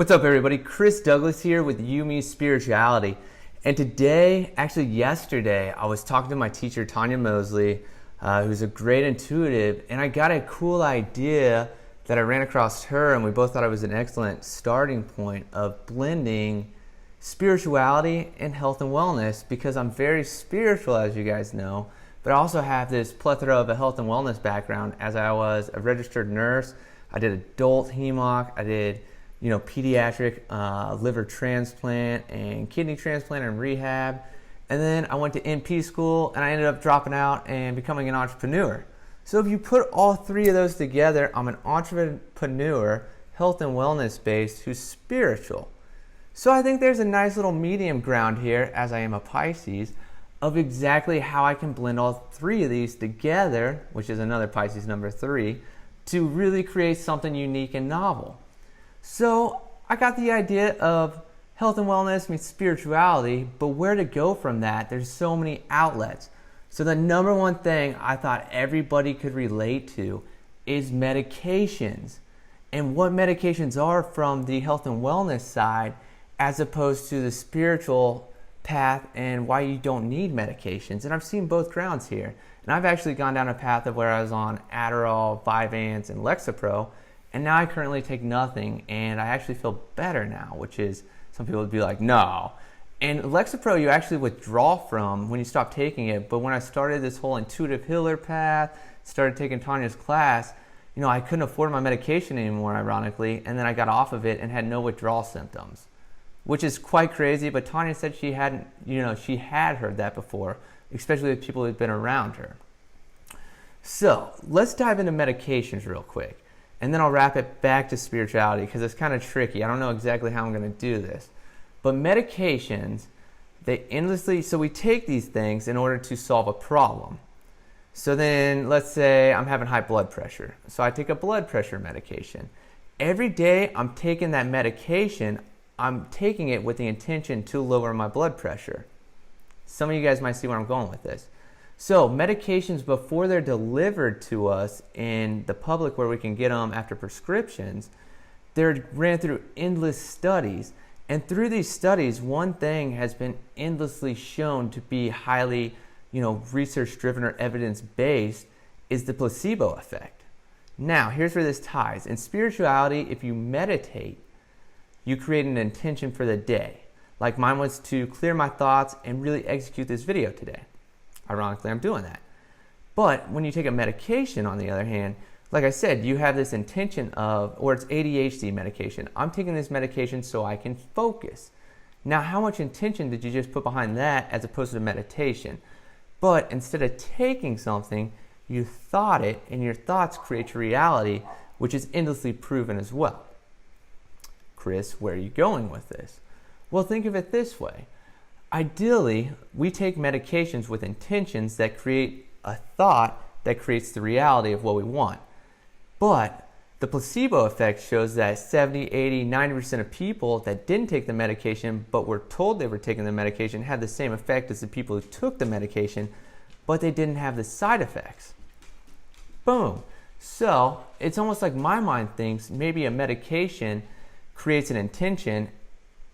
What's up, everybody? Chris Douglas here with Me Spirituality. And today, actually yesterday, I was talking to my teacher, Tanya Mosley, who's a great intuitive, and I got a cool idea that I ran across her, and we both thought it was an excellent starting point of blending spirituality and health and wellness, because I'm very spiritual, as you guys know, but I also have this plethora of a health and wellness background, as I was a registered nurse. I did adult HEMOC, I did pediatric liver transplant and kidney transplant and rehab. And then I went to NP school and I ended up dropping out and becoming an entrepreneur. So if you put all three of those together, I'm an entrepreneur, health and wellness based, who's spiritual. So I think there's a nice little medium ground here, as I am a Pisces, of exactly how I can blend all three of these together, which is another Pisces number 3, to really create something unique and novel. So I got the idea of health and wellness meets spirituality, but where to go from that? There's so many outlets. So the number one thing I thought everybody could relate to is medications, and what medications are from the health and wellness side as opposed to the spiritual path, and why you don't need medications. And I've seen both grounds here. And I've actually gone down a path of where I was on Adderall, Vyvanse, and Lexapro, and now I currently take nothing, and I actually feel better now, which is, some people would be like, no. And Lexapro you actually withdraw from when you stop taking it, but when I started this whole intuitive healer path, started taking Tanya's class, I couldn't afford my medication anymore, ironically, and then I got off of it and had no withdrawal symptoms, which is quite crazy. But Tanya said she hadn't, she had heard that before, especially with people who've been around her. So let's dive into medications real quick. And then I'll wrap it back to spirituality, because it's kind of tricky. I don't know exactly how I'm going to do this. But medications, so we take these things in order to solve a problem. So then let's say I'm having high blood pressure. So I take a blood pressure medication. Every day I'm taking that medication, I'm taking it with the intention to lower my blood pressure. Some of you guys might see where I'm going with this. So medications, before they're delivered to us in the public where we can get them after prescriptions, they're ran through endless studies. And through these studies, one thing has been endlessly shown to be highly, research-driven or evidence-based, is the placebo effect. Now, here's where this ties. In spirituality, if you meditate, you create an intention for the day. Like mine was to clear my thoughts and really execute this video today. Ironically, I'm doing that. But when you take a medication, on the other hand, like I said, you have this intention of, or it's ADHD medication. I'm taking this medication so I can focus. Now, how much intention did you just put behind that as opposed to meditation? But instead of taking something, you thought it, and your thoughts create your reality, which is endlessly proven as well. Chris, where are you going with this? Well, think of it this way. Ideally, we take medications with intentions that create a thought that creates the reality of what we want. But the placebo effect shows that 70, 80, 90% of people that didn't take the medication but were told they were taking the medication had the same effect as the people who took the medication, but they didn't have the side effects. Boom. So it's almost like my mind thinks maybe a medication creates an intention,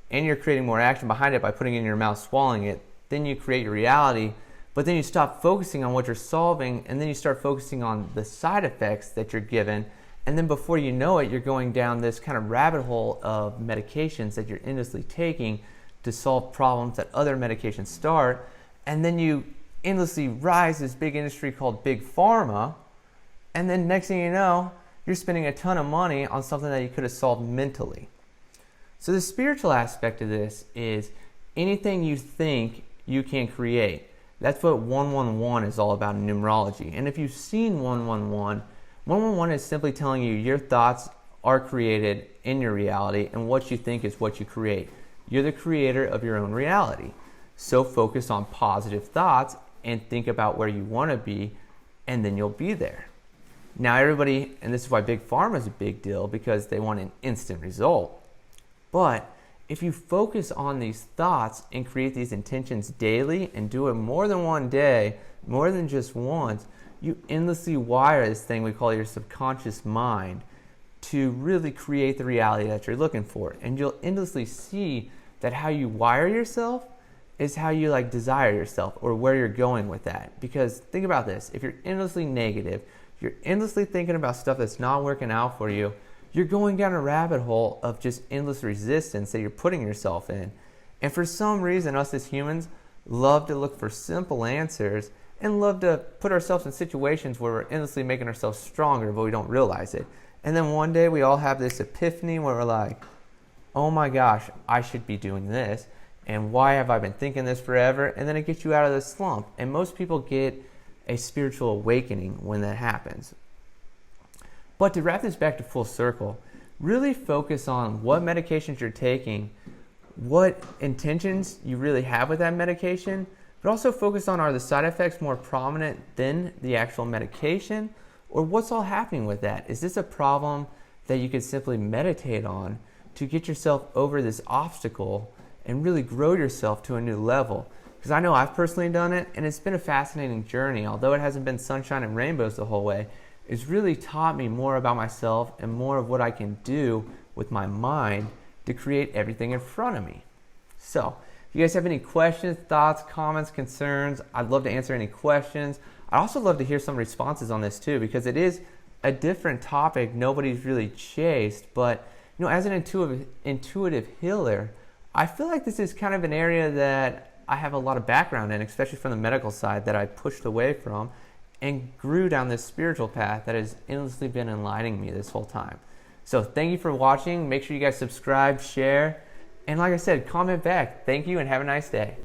and you're creating more action behind it by putting it in your mouth, swallowing it. Then you create your reality, but then you stop focusing on what you're solving, and then you start focusing on the side effects that you're given. And then before you know it, you're going down this kind of rabbit hole of medications that you're endlessly taking to solve problems that other medications start. And then you endlessly rise this big industry called Big Pharma. And then next thing you know, you're spending a ton of money on something that you could have solved mentally. So the spiritual aspect of this is anything you think you can create. That's what 111 is all about in numerology. And if you've seen 111, 111 is simply telling you your thoughts are created in your reality, and what you think is what you create. You're the creator of your own reality. So focus on positive thoughts and think about where you want to be, and then you'll be there. Now everybody, and this is why Big Pharma is a big deal, because they want an instant result. But if you focus on these thoughts and create these intentions daily and do it more than one day, more than just once, you endlessly wire this thing we call your subconscious mind to really create the reality that you're looking for. And you'll endlessly see that how you wire yourself is how you like desire yourself, or where you're going with that. Because think about this, if you're endlessly negative, you're endlessly thinking about stuff that's not working out for you, you're going down a rabbit hole of just endless resistance that you're putting yourself in. And for some reason, us as humans love to look for simple answers and love to put ourselves in situations where we're endlessly making ourselves stronger, but we don't realize it. And then one day we all have this epiphany where we're like, oh my gosh, I should be doing this. And why have I been thinking this forever? And then it gets you out of the slump. And most people get a spiritual awakening when that happens. But to wrap this back to full circle, really focus on what medications you're taking, what intentions you really have with that medication, but also focus on, are the side effects more prominent than the actual medication, or what's all happening with that? Is this a problem that you could simply meditate on to get yourself over this obstacle and really grow yourself to a new level? Because I know I've personally done it, and it's been a fascinating journey. Although it hasn't been sunshine and rainbows the whole way, it's really taught me more about myself and more of what I can do with my mind to create everything in front of me. So, if you guys have any questions, thoughts, comments, concerns, I'd love to answer any questions. I'd also love to hear some responses on this too, because it is a different topic nobody's really chased. But as an intuitive healer, I feel like this is kind of an area that I have a lot of background in, especially from the medical side, that I pushed away from and grew down this spiritual path that has endlessly been enlightening me this whole time. So thank you for watching. Make sure you guys subscribe, share, and like I said, comment back. Thank you and have a nice day.